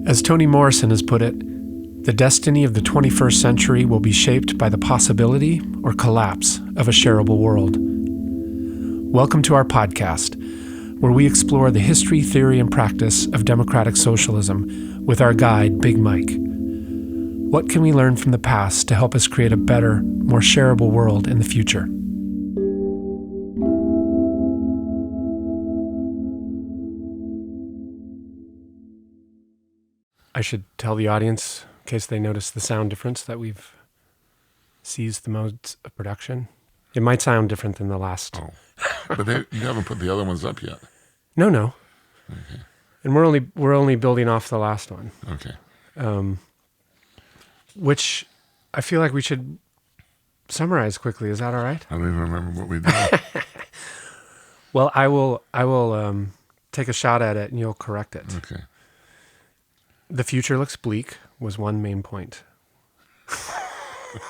As Toni Morrison has put it, the destiny of the 21st century will be shaped by the possibility or collapse of a shareable world. Welcome to our podcast, where we explore the history, theory, and practice of democratic socialism with our guide, Big Mike. What can we learn from the past to help us create a better, more shareable world in the future? I should tell the audience, in case they notice the sound difference, that we've seized the modes of production. It might sound different than the last. Oh, but you haven't put the other ones up yet. No. Okay. And we're only building off the last one. Okay. Which I feel like we should summarize quickly. Is that all right? I don't even remember what we did. Well, I will take a shot at it and you'll correct it. Okay. The future looks bleak was one main point.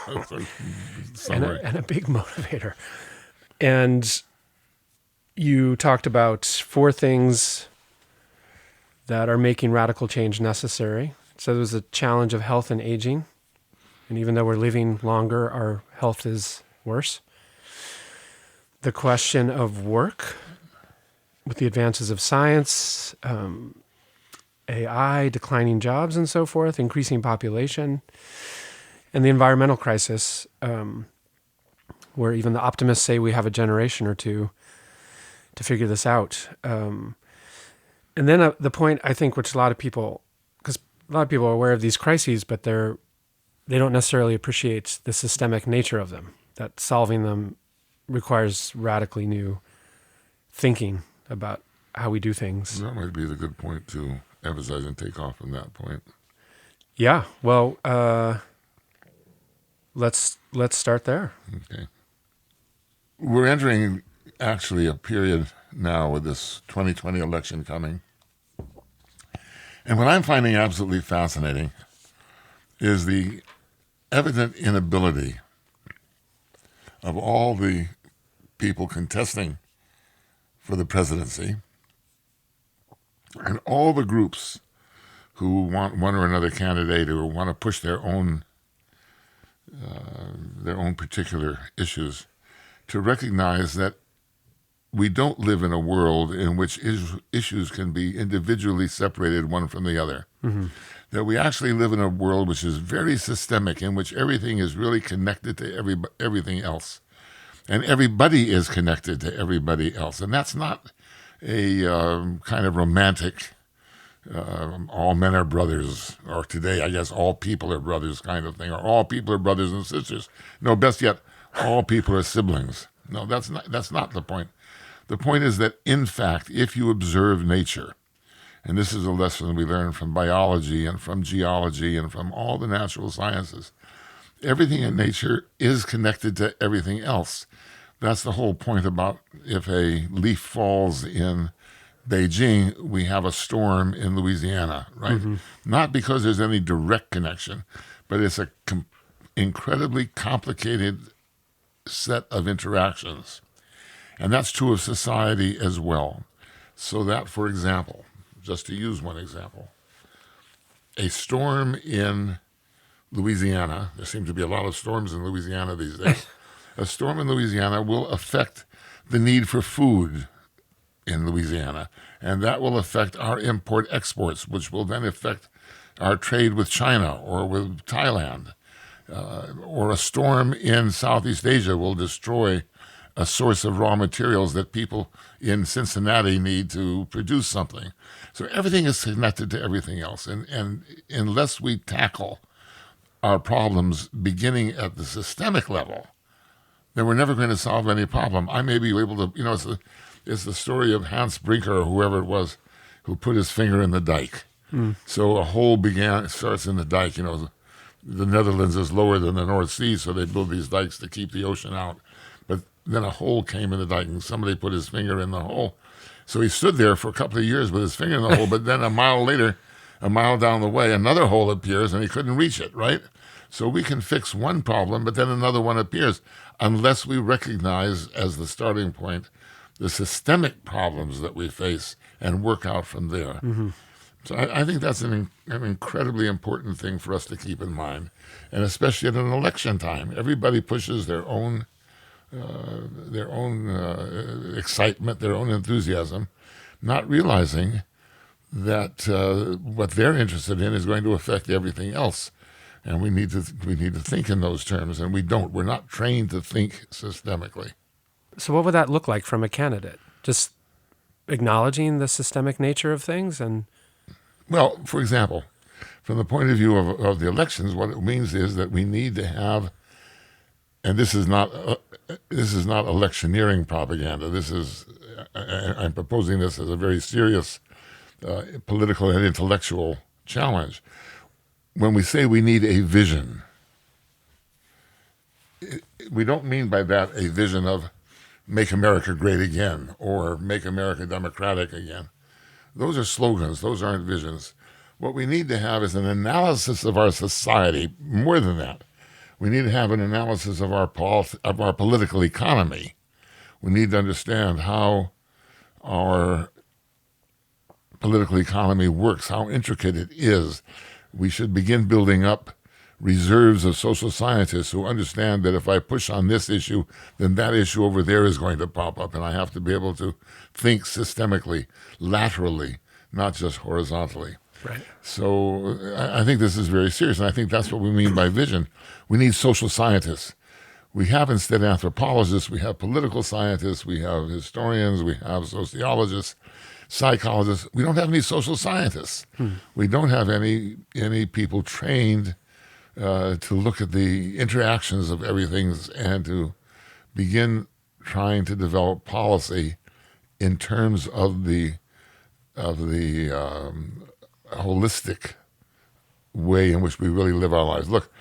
and a big motivator. And you talked about 4 things that are making radical change necessary. So there was a challenge of health and aging. And even though we're living longer, our health is worse. The question of work with the advances of science, AI, declining jobs and so forth, increasing population, and the environmental crisis, where even the optimists say we have a generation or two to figure this out. And then the point, I think, which a lot of people are aware of these crises, but they don't necessarily appreciate the systemic nature of them, that solving them requires radically new thinking about how we do things. That might be the good point to emphasize and take off from that point. Yeah, well, let's start there. Okay. We're entering actually a period now with this 2020 election coming. And what I'm finding absolutely fascinating is the evident inability of all the people contesting for the presidency and all the groups who want one or another candidate or want to push their own particular issues to recognize that we don't live in a world in which issues can be individually separated one from the other. Mm-hmm. That we actually live in a world which is very systemic, in which everything is really connected to everything else. And everybody is connected to everybody else. And that's not a kind of romantic, all men are brothers, or today, I guess, all people are brothers kind of thing, or all people are brothers and sisters. No, best yet, all people are siblings. No, that's not the point. The point is that, in fact, if you observe nature, and this is a lesson we learn from biology and from geology and from all the natural sciences, everything in nature is connected to everything else. That's the whole point about if a leaf falls in Beijing, we have a storm in Louisiana, right? Mm-hmm. Not because there's any direct connection, but it's a incredibly complicated set of interactions. And that's true of society as well. So that, for example, just to use one example, a storm in Louisiana, there seem to be a lot of storms in Louisiana these days, a storm in Louisiana will affect the need for food in Louisiana, and that will affect our import-exports, which will then affect our trade with China or with Thailand. Or a storm in Southeast Asia will destroy a source of raw materials that people in Cincinnati need to produce something. So everything is connected to everything else. And unless we tackle our problems beginning at the systemic level, then we're never going to solve any problem. I may be able to, it's the story of Hans Brinker or whoever it was who put his finger in the dike. Mm. So a hole starts in the dike. The Netherlands is lower than the North Sea, so they build these dikes to keep the ocean out. But then a hole came in the dike, and somebody put his finger in the hole. So he stood there for a couple of years with his finger in the hole, but then a mile down the way, another hole appears, and he couldn't reach it, right? So we can fix one problem, but then another one appears, unless we recognize as the starting point the systemic problems that we face and work out from there. Mm-hmm. So I think that's an incredibly important thing for us to keep in mind, and especially at an election time, everybody pushes their own excitement, their own enthusiasm, not realizing that what they're interested in is going to affect everything else, and we need to think in those terms, and we don't. We're not trained to think systemically. So what would that look like from a candidate? Just acknowledging the systemic nature of things and... Well, for example, from the point of view of the elections, what it means is that we need to have, and this is not electioneering propaganda. I'm proposing this as a very serious political and intellectual challenge. When we say we need a vision, we don't mean by that a vision of make America great again or make America democratic again. Those are slogans. Those aren't visions. What we need to have is an analysis of our society. More than that, we need to have an analysis of our political economy. We need to understand how our political economy works, how intricate it is. We should begin building up reserves of social scientists who understand that if I push on this issue, then that issue over there is going to pop up, and I have to be able to think systemically, laterally, not just horizontally. Right. So I think this is very serious, and I think that's what we mean by vision. We need social scientists. We have instead anthropologists, we have political scientists, we have historians, we have sociologists, psychologists. We don't have any social scientists. We don't have any people trained to look at the interactions of everything and to begin trying to develop policy in terms of the holistic way in which we really live our lives. Look,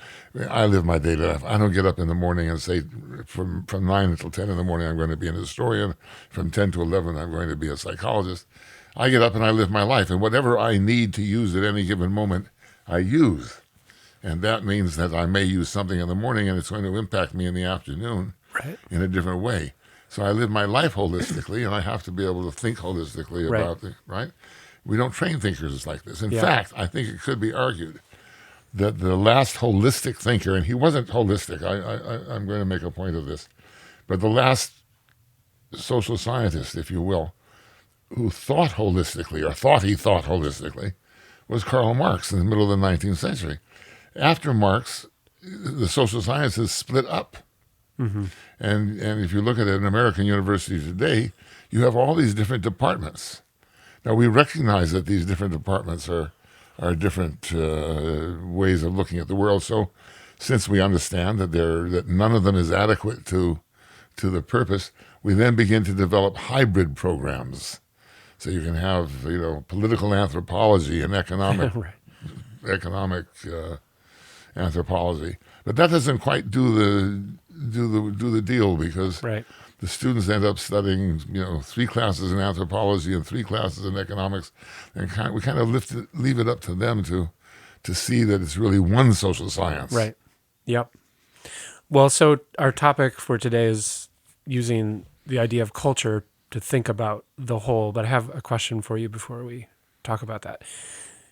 I live my daily life. I don't get up in the morning and say from 9 until 10 in the morning I'm going to be an historian. From 10 to 11 I'm going to be a psychologist. I get up and I live my life, and whatever I need to use at any given moment, I use. And that means that I may use something in the morning and it's going to impact me in the afternoon in a different way. So I live my life holistically, and I have to be able to think holistically about it, right? We don't train thinkers like this. In fact, I think it could be argued that the last holistic thinker, and he wasn't holistic, I'm going to make a point of this, but the last social scientist, if you will, who thought holistically, or thought he thought holistically, was Karl Marx in the middle of the 19th century. After Marx, the social sciences split up. Mm-hmm. And if you look at an American university today, you have all these different departments. Now, we recognize that these different departments are different ways of looking at the world. So since we understand that none of them is adequate to the purpose, we then begin to develop hybrid programs. So you can have, political anthropology and economic anthropology, but that doesn't quite do the deal, because the students end up studying 3 classes in anthropology and 3 classes in economics, and we kind of leave it up to them to see that it's really one social science. Right. Yep. Well, so our topic for today is using the idea of culture to think about the whole, but I have a question for you before we talk about that,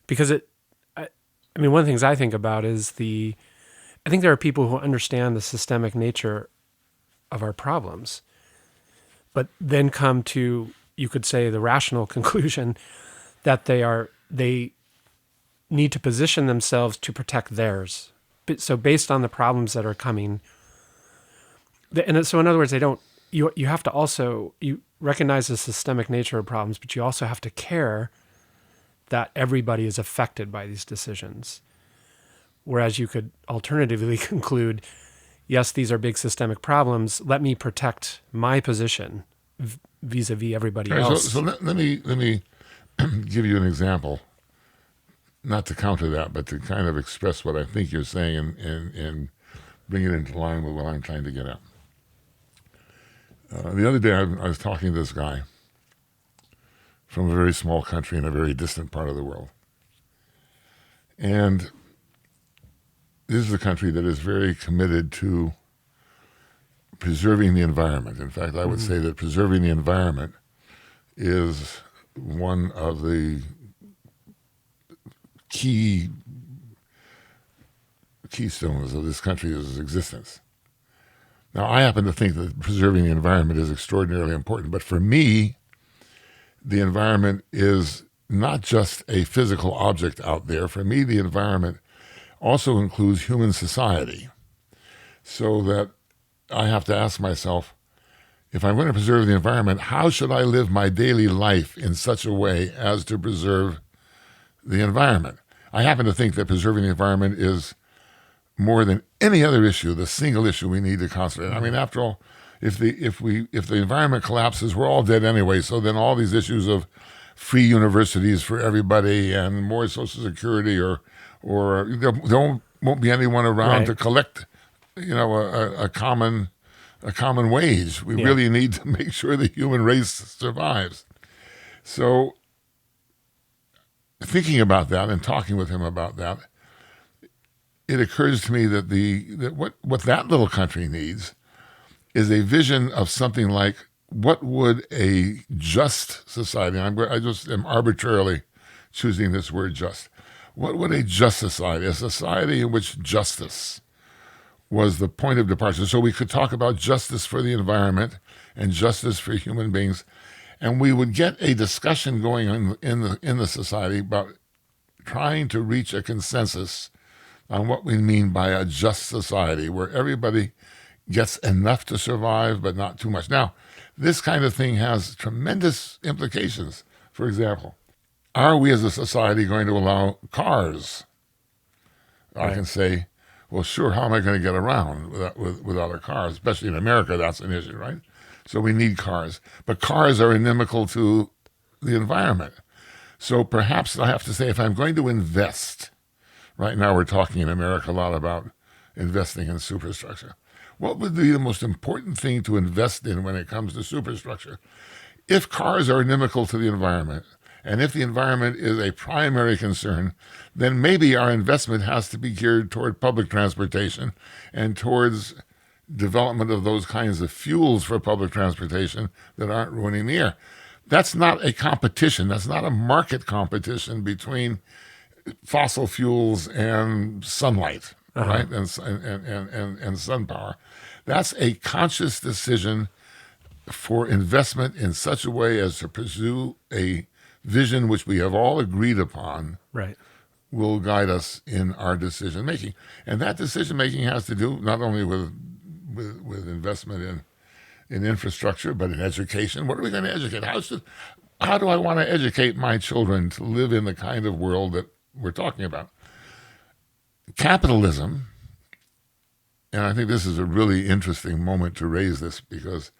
because one of the things I think about is I think there are people who understand the systemic nature of our problems, but then come to, you could say, the rational conclusion that they need to position themselves to protect theirs. So based on the problems that are coming, and so in other words, you have to also, you recognize the systemic nature of problems, but you also have to care that everybody is affected by these decisions. Whereas you could alternatively conclude, yes, these are big systemic problems. Let me protect my position vis-a-vis everybody else. So let me give you an example, not to counter that, but to kind of express what I think you're saying and bring it into line with what I'm trying to get at. The other day, I was talking to this guy from a very small country in a very distant part of the world. And this is a country that is very committed to preserving the environment. In fact, I would say that preserving the environment is one of the keystones of this country's existence. Now, I happen to think that preserving the environment is extraordinarily important, but for me, the environment is not just a physical object out there. For me, the environment also includes human society. So that I have to ask myself, if I'm going to preserve the environment, how should I live my daily life in such a way as to preserve the environment? I happen to think that preserving the environment is more than any other issue, the single issue we need to concentrate. I mean, after all, if the environment collapses, we're all dead anyway. So then all these issues of free universities for everybody and more Social Security, or there won't be anyone around to collect, a common wage. We really need to make sure the human race survives. So thinking about that and talking with him about that, it occurs to me that what that little country needs is a vision of something like, what would a just society, and I just am arbitrarily choosing this word just, what would a just society, a society in which justice was the point of departure? So we could talk about justice for the environment and justice for human beings, and we would get a discussion going on in the society about trying to reach a consensus on what we mean by a just society, where everybody gets enough to survive, but not too much. Now, this kind of thing has tremendous implications. For example, are we as a society going to allow cars? I can say, well, sure, how am I going to get around without a car? Especially in America, that's an issue, right? So we need cars. But cars are inimical to the environment. So perhaps I have to say, if I'm going to invest, right now we're talking in America a lot about investing in superstructure. What would be the most important thing to invest in when it comes to superstructure? If cars are inimical to the environment, and if the environment is a primary concern, then maybe our investment has to be geared toward public transportation and towards development of those kinds of fuels for public transportation that aren't ruining the air. That's not a competition. That's not a market competition between fossil fuels and sunlight, right? And sun power. That's a conscious decision for investment in such a way as to pursue a vision which we have all agreed upon, right, will guide us in our decision making. And that decision making has to do not only with investment in infrastructure, but in education. What are we going to educate? How do I want to educate my children to live in the kind of world that we're talking about? Capitalism, and I think this is a really interesting moment to raise this, because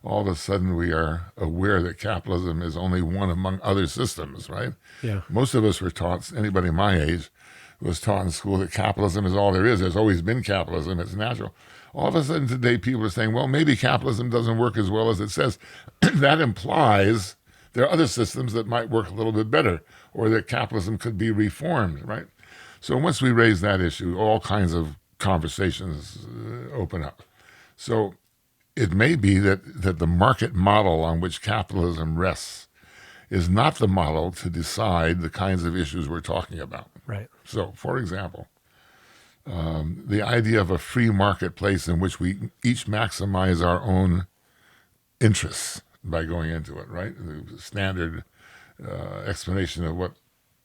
all of a sudden we are aware that capitalism is only one among other systems, right? Yeah. Most of us were taught, anybody my age was taught in school, that capitalism is all there is. There's always been capitalism. It's natural. All of a sudden today people are saying, well, maybe capitalism doesn't work as well as it says. That implies there are other systems that might work a little bit better, or that capitalism could be reformed, right? So once we raise that issue, all kinds of conversations open up. So it may be that the market model on which capitalism rests is not the model to decide the kinds of issues we're talking about. Right. So, for example, the idea of a free marketplace in which we each maximize our own interests by going into it, right? The standard explanation of what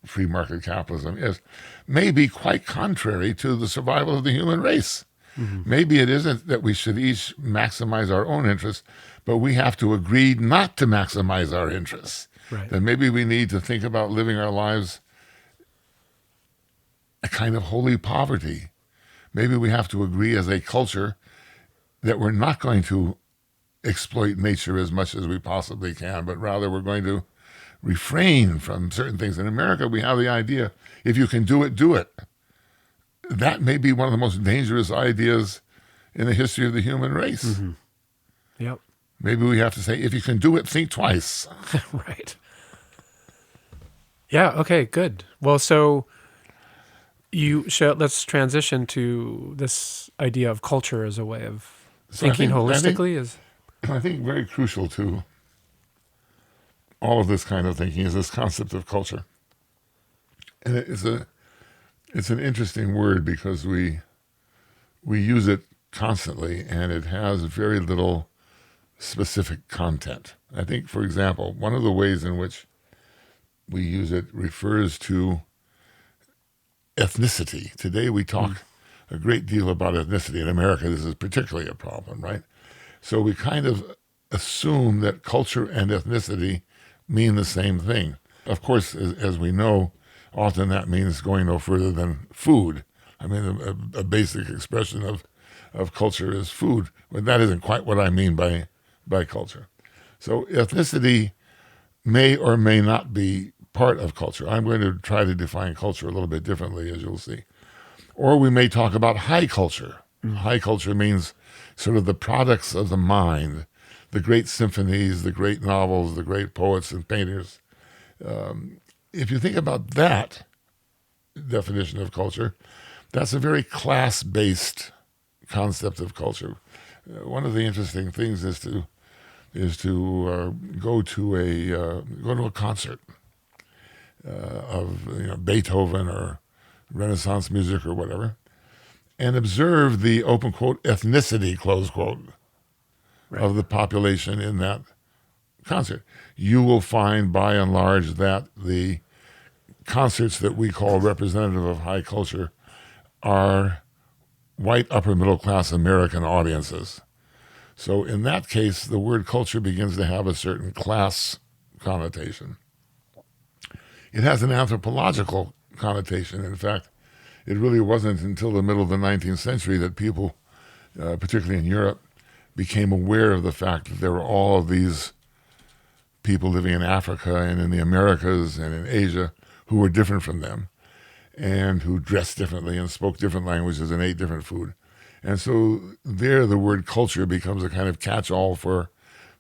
free market capitalism is may be quite contrary to the survival of the human race. Mm-hmm. Maybe it isn't that we should each maximize our own interests, but we have to agree not to maximize our interests. Right. Then maybe we need to think about living our lives a kind of holy poverty. Maybe we have to agree as a culture that we're not going to exploit nature as much as we possibly can, but rather we're going to refrain from certain things. In America, we have the idea, if you can do it, do it. That may be one of the most dangerous ideas in the history of the human race. Mm-hmm. Yep. Maybe we have to say, if you can do it, think twice. Right. Yeah, okay, good. Well, so let's transition to this idea of culture as a way of thinking holistically. I think very crucial to all of this kind of thinking is this concept of culture. And it's an interesting word because we use it constantly, and it has very little specific content. I think, for example, one of the ways in which we use it refers to ethnicity. Today we talk a great deal about ethnicity. In America, this is particularly a problem, right? So we kind of assume that culture and ethnicity mean the same thing. Of course, as we know, often that means going no further than food. I mean, a basic expression of culture is food, but that isn't quite what I mean by culture. So ethnicity may or may not be part of culture. I'm going to try to define culture a little bit differently, as you'll see. Or we may talk about high culture. High culture means sort of the products of the mind, the great symphonies, the great novels, the great poets and painters. If you think about that definition of culture, that's a very class-based concept of culture. One of the interesting things is to go to a concert of Beethoven or Renaissance music or whatever, and observe the open quote ethnicity close quote of the population in that concert. You will find by and large that the concerts that we call representative of high culture are white upper middle class American audiences. So in that case, the word culture begins to have a certain class connotation. It has an anthropological connotation. In fact, it really wasn't until the middle of the 19th century that people, particularly in Europe, became aware of the fact that there were all of these people living in Africa and in the Americas and in Asia who were different from them and who dressed differently and spoke different languages and ate different food. And so there the word culture becomes a kind of catch-all for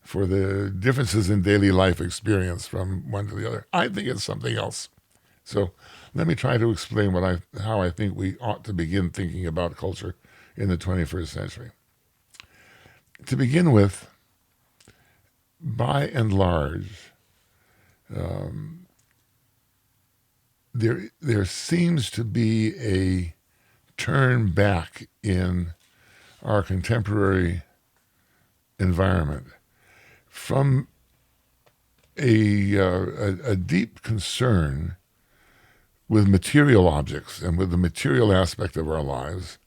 the differences in daily life experience from one to the other. I think it's something else. So let me try to explain how I think we ought to begin thinking about culture in the 21st century. To begin with, by and large, there seems to be a turn back in our contemporary environment from a deep concern with material objects and with the material aspect of our lives,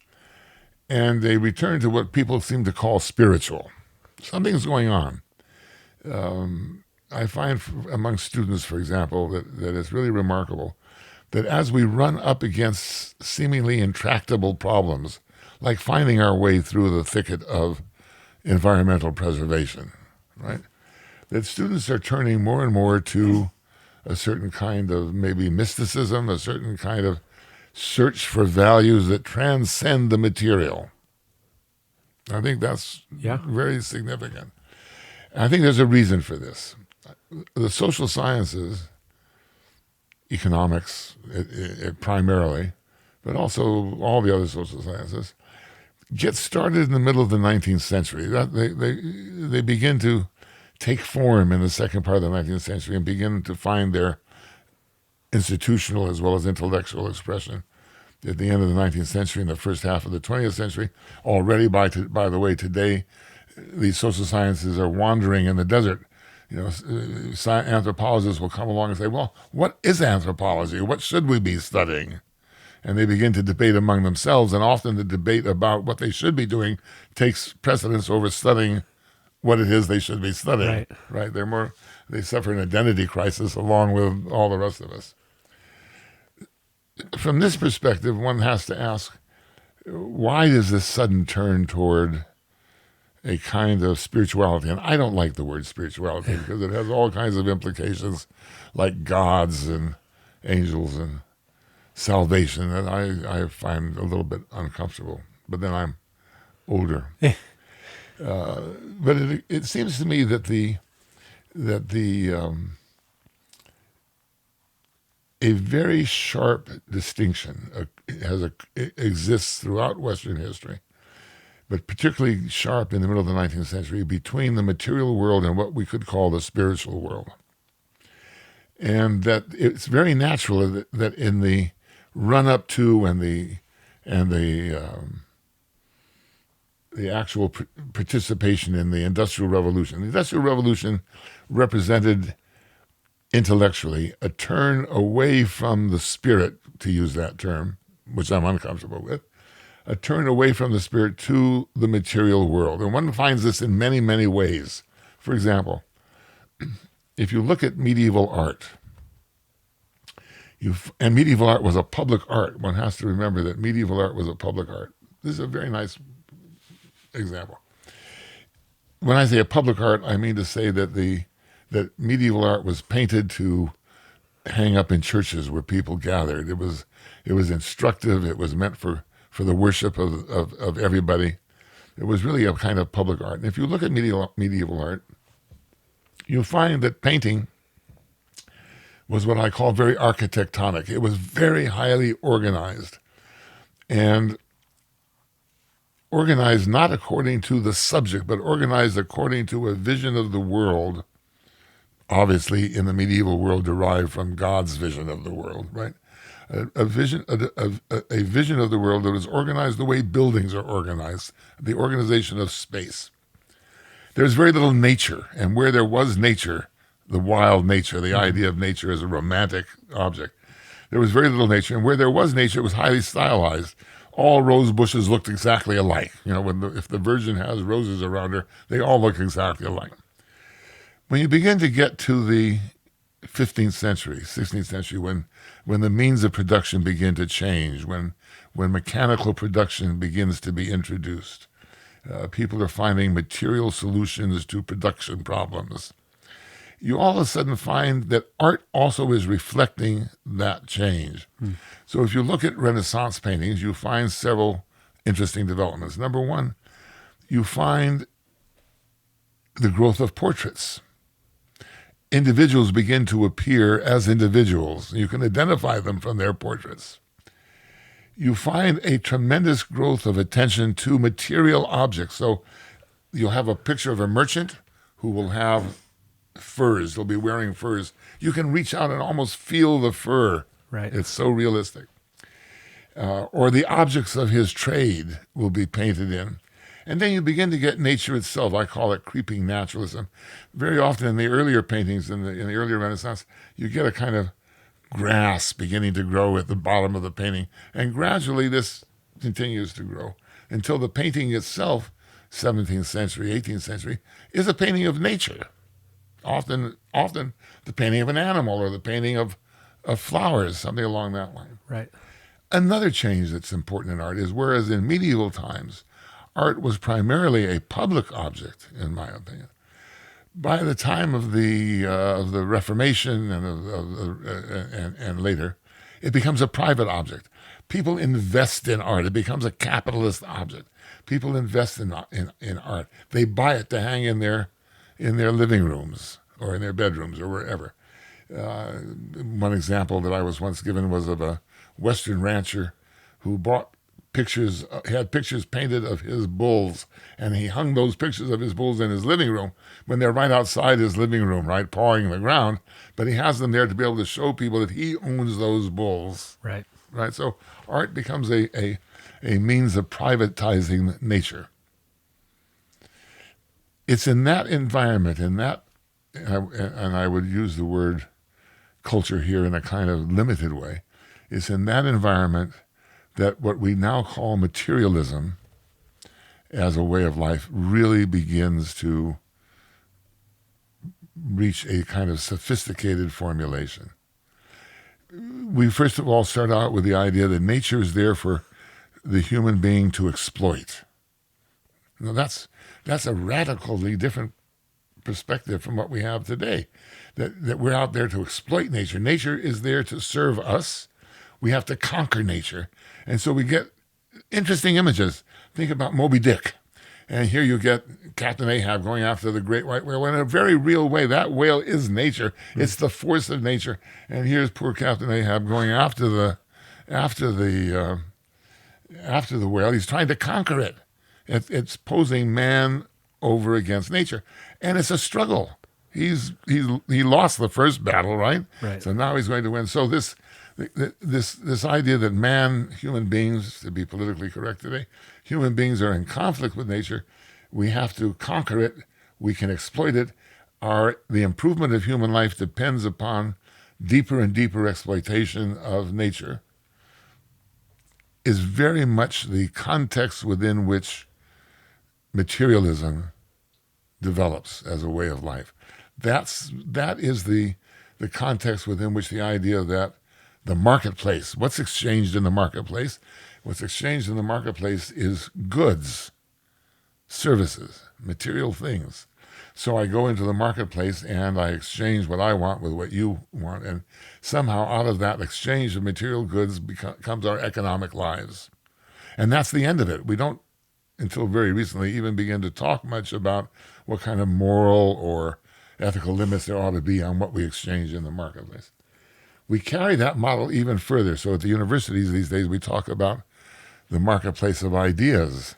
and a return to what people seem to call spiritual. Something's going on. I find among students, for example, that it's really remarkable that as we run up against seemingly intractable problems, like finding our way through the thicket of environmental preservation, right? That students are turning more and more to a certain kind of maybe mysticism, a certain kind of search for values that transcend the material. I think that's very significant. I think there's a reason for this. The social sciences, economics primarily, but also all the other social sciences, get started in the middle of the 19th century. They begin to take form in the second part of the 19th century and begin to find their institutional as well as intellectual expression at the end of the 19th century and the first half of the 20th century. Already, by the way, today, these social sciences are wandering in the desert. Anthropologists will come along and say, well, what is anthropology? What should we be studying? And they begin to debate among themselves, and often the debate about what they should be doing takes precedence over studying what it is they should be studying. Right? They suffer an identity crisis along with all the rest of us. From this perspective, one has to ask, why is this sudden turn toward a kind of spirituality? And I don't like the word spirituality because it has all kinds of implications like gods and angels and salvation that I find a little bit uncomfortable. But then I'm older. But it seems to me that a very sharp distinction exists throughout Western history, but particularly sharp in the middle of the 19th century, between the material world and what we could call the spiritual world. and that it's very natural that in the run up to the actual participation in the Industrial Revolution. The Industrial Revolution represented intellectually a turn away from the spirit, to use that term, which I'm uncomfortable with, a turn away from the spirit to the material world. And one finds this in many, many ways. For example, if you look at medieval art, and medieval art was a public art. One has to remember that medieval art was a public art. This is a very nice example. When I say a public art, I mean to say that that medieval art was painted to hang up in churches where people gathered. It was instructive. It was meant for the worship of everybody. It was really a kind of public art. And if you look at medieval art, you'll find that painting was what I call very architectonic. It was very highly organized, and organized not according to the subject, but organized according to a vision of the world, obviously in the medieval world derived from God's vision of the world, right? A vision of the world that was organized the way buildings are organized, the organization of space. There's very little nature, and where there was nature, the wild nature, the idea of nature as a romantic object, there was very little nature, and where there was nature, it was highly stylized. All rose bushes looked exactly alike. You know, if the Virgin has roses around her, they all look exactly alike. When you begin to get to the 15th century, 16th century, when the means of production begin to change, when mechanical production begins to be introduced, people are finding material solutions to production problems. You all of a sudden find that art also is reflecting that change. So if you look at Renaissance paintings, you find several interesting developments. Number one, you find the growth of portraits. Individuals begin to appear as individuals. You can identify them from their portraits. You find a tremendous growth of attention to material objects. So you'll have a picture of a merchant who will have furs. They'll be wearing furs. You can reach out and almost feel the fur. Right. It's so realistic. Or the objects of his trade will be painted in. And then you begin to get nature itself. I call it creeping naturalism. Very often in the earlier paintings, in the earlier Renaissance, you get a kind of grass beginning to grow at the bottom of the painting. And gradually this continues to grow until the painting itself, 17th century, 18th century, is a painting of nature. Often the painting of an animal or the painting of flowers, something along that line. Right. Another change that's important in art is whereas in medieval times, art was primarily a public object, in my opinion. By the time of the Reformation and later, it becomes a private object. People invest in art. It becomes a capitalist object. People invest in art. They buy it to hang in their living rooms or in their bedrooms or wherever. One example that I was once given was of a Western rancher who bought pictures, had pictures painted of his bulls, and he hung those pictures of his bulls in his living room when they're right outside his living room, right, pawing the ground, but he has them there to be able to show people that he owns those bulls. Right. Right. So art becomes a means of privatizing nature. It's in that environment, and I would use the word culture here in a kind of limited way. It's in that environment that what we now call materialism as a way of life really begins to reach a kind of sophisticated formulation. We first of all start out with the idea that nature is there for the human being to exploit. Now that's a radically different perspective from what we have today, that we're out there to exploit nature. Nature is there to serve us. We have to conquer nature. And so we get interesting images. Think about Moby Dick. And here you get Captain Ahab going after the great white whale. In a very real way, that whale is nature. It's the force of nature. And here's poor Captain Ahab going after the whale. He's trying to conquer it. It's posing man over against nature. And it's a struggle. He lost the first battle, right? Right. So now he's going to win. So this idea that human beings, to be politically correct today, human beings are in conflict with nature. We have to conquer it. We can exploit it. The improvement of human life depends upon deeper and deeper exploitation of nature, is very much the context within which materialism develops as a way of life. That is the context within which the idea that the marketplace, what's exchanged in the marketplace? What's exchanged in the marketplace is goods, services, material things. So I go into the marketplace and I exchange what I want with what you want, and somehow out of that exchange of material goods comes our economic lives. And that's the end of it. We don't, until very recently, even begin to talk much about what kind of moral or ethical limits there ought to be on what we exchange in the marketplace. We carry that model even further. So at the universities these days, we talk about the marketplace of ideas,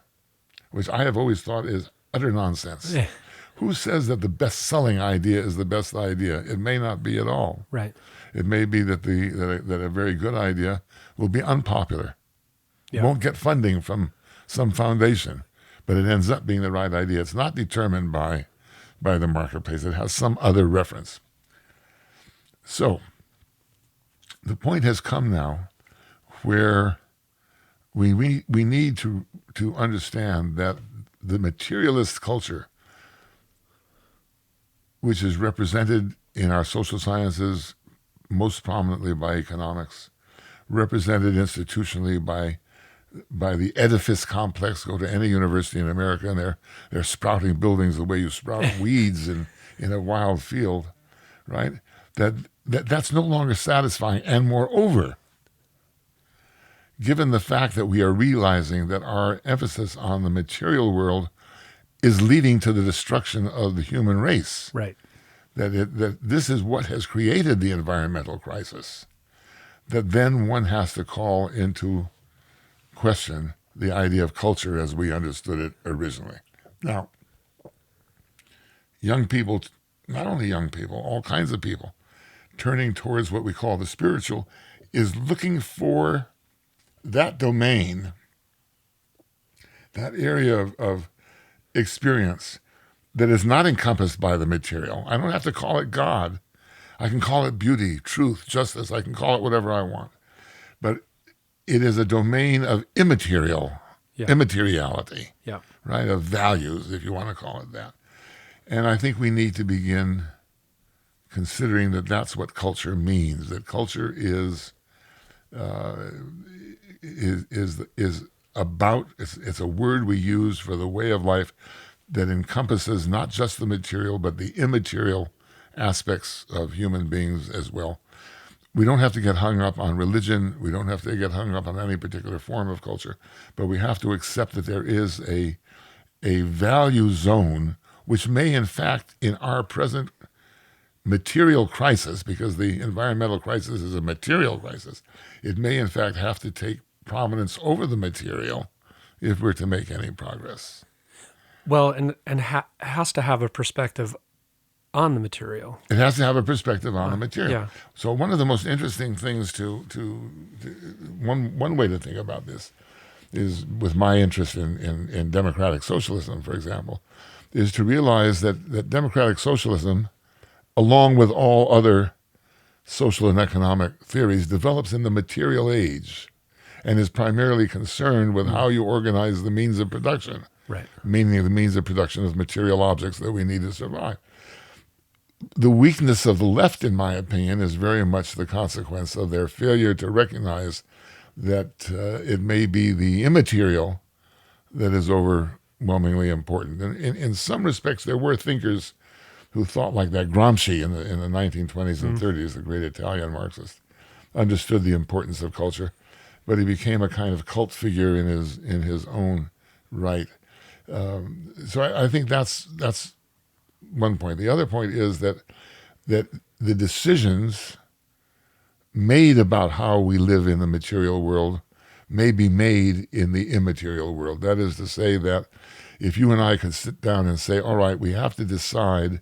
which I have always thought is utter nonsense. Yeah. Who says that the best-selling idea is the best idea? It may not be at all. Right. It may be that that a very good idea will be unpopular. Yeah. Won't get funding from some foundation, but it ends up being the right idea. It's not determined by the marketplace. It has some other reference. So the point has come now where we need to understand that the materialist culture, which is represented in our social sciences most prominently by economics, represented institutionally by the edifice complex. Go to any university in America and they're sprouting buildings the way you sprout weeds in a wild field, right? That's no longer satisfying. And moreover, given the fact that we are realizing that our emphasis on the material world is leading to the destruction of the human race, Right. that this is what has created the environmental crisis, that then one has to call into question the idea of culture as we understood it originally. Now, young people, not only young people, all kinds of people, turning towards what we call the spiritual, is looking for that domain, that area of experience that is not encompassed by the material. I don't have to call it God. I can call it beauty, truth, justice. I can call it whatever I want. But it is a domain of immateriality, Yeah. right? Of values, if you want to call it that. And I think we need to begin considering that that's what culture means. That culture is about. It's a word we use for the way of life that encompasses not just the material but the immaterial aspects of human beings as well. We don't have to get hung up on religion. We don't have to get hung up on any particular form of culture, but we have to accept that there is a value zone which may, in fact, in our present material crisis, because the environmental crisis is a material crisis, it may, in fact, have to take prominence over the material if we're to make any progress. Well, and has to have a perspective on the material. It has to have a perspective on the material. Yeah. So one of the most interesting things one way to think about this is, with my interest in democratic socialism, for example, is to realize that democratic socialism, along with all other social and economic theories, develops in the material age and is primarily concerned with how you organize the means of production, Right. meaning the means of production of material objects that we need to survive. The weakness of the left, in my opinion, is very much the consequence of their failure to recognize that it may be the immaterial that is overwhelmingly important. And in some respects, there were thinkers who thought like that. Gramsci in the 1920s and 30s, the great Italian Marxist, understood the importance of culture, but he became a kind of cult figure in his own right. So I think that's one point. The other point is that the decisions made about how we live in the material world may be made in the immaterial world. That is to say that if you and I could sit down and say, all right, we have to decide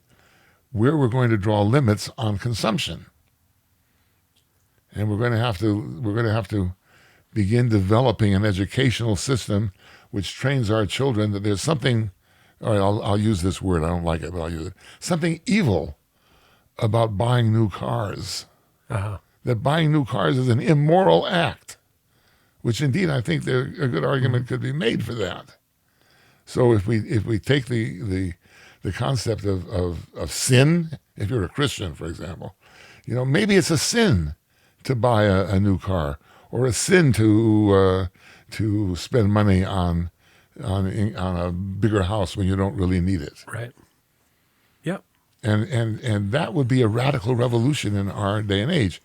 where we're going to draw limits on consumption. And we're going to have to begin developing an educational system which trains our children that there's something, all right, I'll use this word, I don't like it, but I'll use it, something evil about buying new cars. Uh-huh. That buying new cars is an immoral act, which indeed I think a good argument could be made for that. So if we take the concept of sin, if you're a Christian, for example, maybe it's a sin to buy a new car, or a sin to spend money on a bigger house when you don't really need it. Right. Yep. And that would be a radical revolution in our day and age.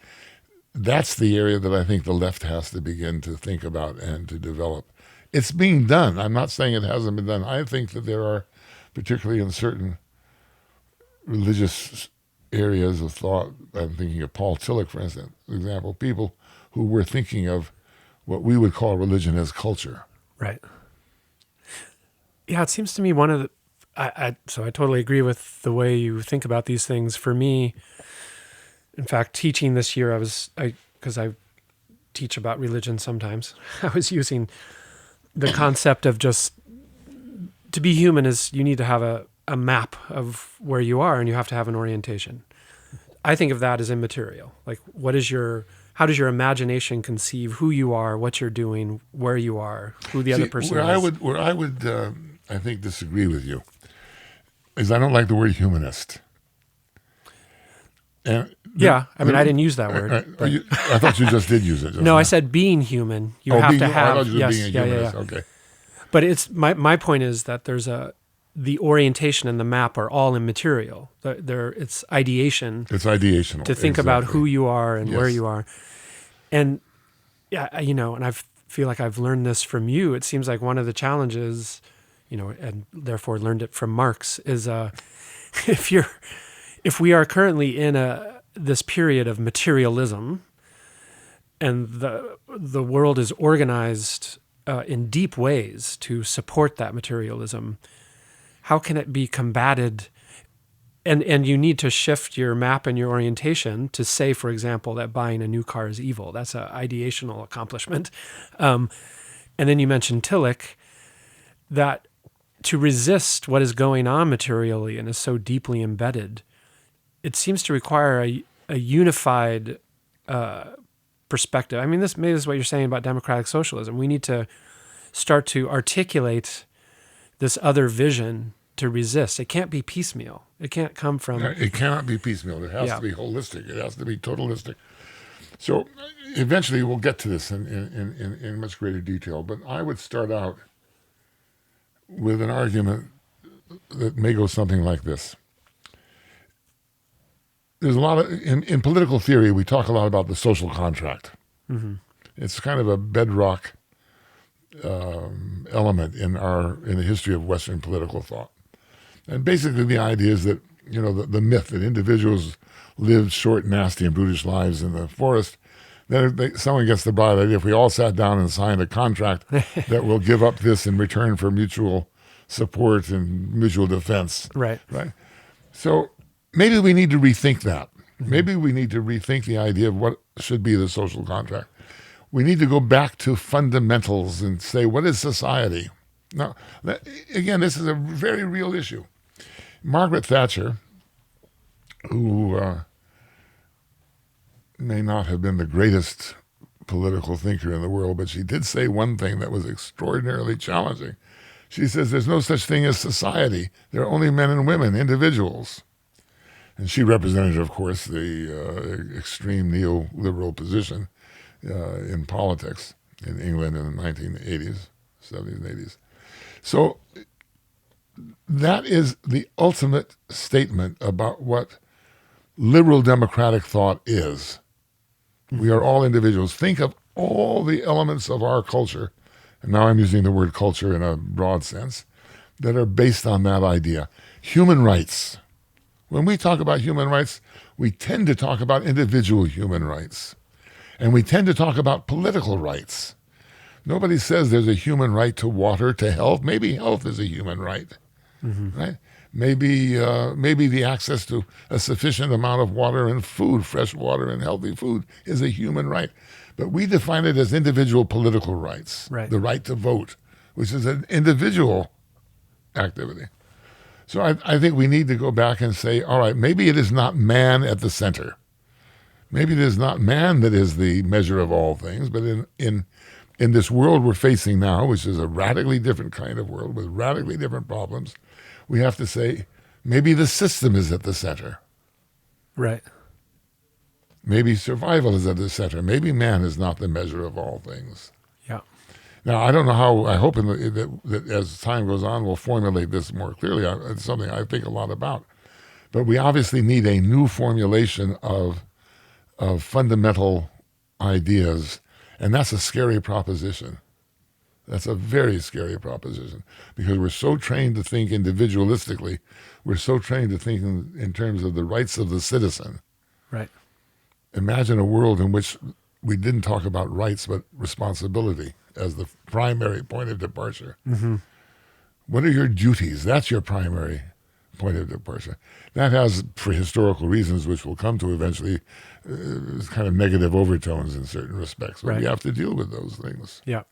That's the area that I think the left has to begin to think about and to develop. It's being done. I'm not saying it hasn't been done. I think that there are, particularly in certain religious areas of thought, I'm thinking of Paul Tillich, for instance, for example, people who were thinking of what we would call religion as culture. Right. Yeah, it seems to me one of the, so I totally agree with the way you think about these things. For me, in fact, teaching this year, because I teach about religion sometimes, I was using the concept of just, to be human is you need to have a map of where you are, and you have to have an orientation. I think of that as immaterial. Like, how does your imagination conceive who you are, what you're doing, where you are, who the other person is? Where I would, I think, disagree with you is I don't like the word humanist. I didn't use that word. I thought you just did use it. No, I said being human. You have to have. I thought you were being a humanist. Okay. But it's my point is that there's the orientation and the map are all immaterial. It's ideation. It's ideational. To think about who you are and where you are. And yeah, and I feel like I've learned this from you. It seems like one of the challenges, and therefore learned it from Marx, is if we are currently in this period of materialism, and the world is organized in deep ways to support that materialism, how can it be combated? And you need to shift your map and your orientation to say, for example, that buying a new car is evil. That's an ideational accomplishment. And then you mentioned Tillich, that to resist what is going on materially and is so deeply embedded, it seems to require a unified perspective. I mean, this is what you're saying about democratic socialism. We need to start to articulate this other vision to resist. It can't be piecemeal. It can't come from... It cannot be piecemeal. It has to be holistic. It has to be totalistic. So eventually we'll get to this in much greater detail, but I would start out with an argument that may go something like this. There's a lot of, in political theory, we talk a lot about the social contract. Mm-hmm. It's kind of a bedrock element in the history of Western political thought. And basically the idea is that, the myth that individuals lived short, nasty, and brutish lives in the forest, then someone gets the bright idea, if we all sat down and signed a contract that we'll give up this in return for mutual support and mutual defense. Right. So maybe we need to rethink that. Maybe we need to rethink the idea of what should be the social contract. We need to go back to fundamentals and say, what is society? Now, again, this is a very real issue. Margaret Thatcher, who may not have been the greatest political thinker in the world, but she did say one thing that was extraordinarily challenging. She says, there's no such thing as society. There are only men and women, individuals. And she represented, of course, the extreme neoliberal position in politics in England in the 1980s, 70s, and 80s. So that is the ultimate statement about what liberal democratic thought is. We are all individuals. Think of all the elements of our culture, and now I'm using the word culture in a broad sense, that are based on that idea. Human rights. When we talk about human rights, we tend to talk about individual human rights. And we tend to talk about political rights. Nobody says there's a human right to water, to health. Maybe health is a human right, right? maybe the access to a sufficient amount of water and food, fresh water and healthy food, is a human right. But we define it as individual political rights, Right. the right to vote, which is an individual activity. So I think we need to go back and say, all right, maybe it is not man at the center. Maybe it is not man that is the measure of all things, but in this world we're facing now, which is a radically different kind of world with radically different problems, we have to say, maybe the system is at the center. Right. Maybe survival is at the center. Maybe man is not the measure of all things. Yeah. Now, I don't know how, I hope that as time goes on, we'll formulate this more clearly. It's something I think a lot about. But we obviously need a new formulation of fundamental ideas, and that's a scary proposition. That's a very scary proposition, because we're so trained to think individualistically. We're so trained to think in terms of the rights of the citizen. Right. Imagine a world in which we didn't talk about rights, but responsibility as the primary point of departure. Mm-hmm. What are your duties? That's your primary point of departure. That has, for historical reasons, which we'll come to eventually, kind of negative overtones in certain respects. But Right. we have to deal with those things. Yeah.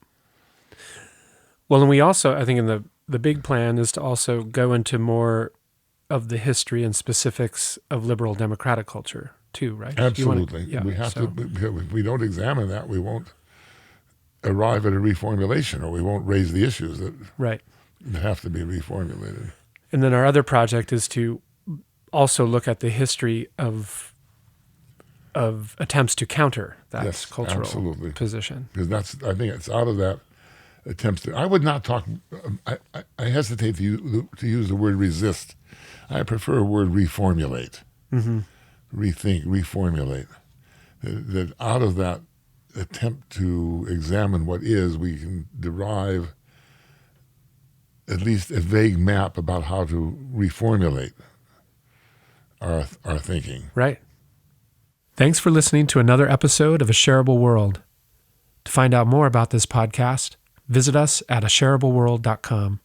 Well, and we also, I think in the big plan is to also go into more of the history and specifics of liberal democratic culture too, right? Absolutely. Yeah, We have so- to, if we don't examine that, we won't arrive at a reformulation, or we won't raise the issues that Right. have to be reformulated. And then our other project is to also look at the history of attempts to counter that Yes, cultural absolutely. position. Because I think it's out of that attempts to, I would not talk, I hesitate to use the word resist. I prefer a word reformulate, Mm-hmm. rethink, reformulate. That out of that attempt to examine what is, we can derive at least a vague map about how to reformulate our thinking. Right. Thanks for listening to another episode of A Shareable World. To find out more about this podcast, visit us at ashareableworld.com.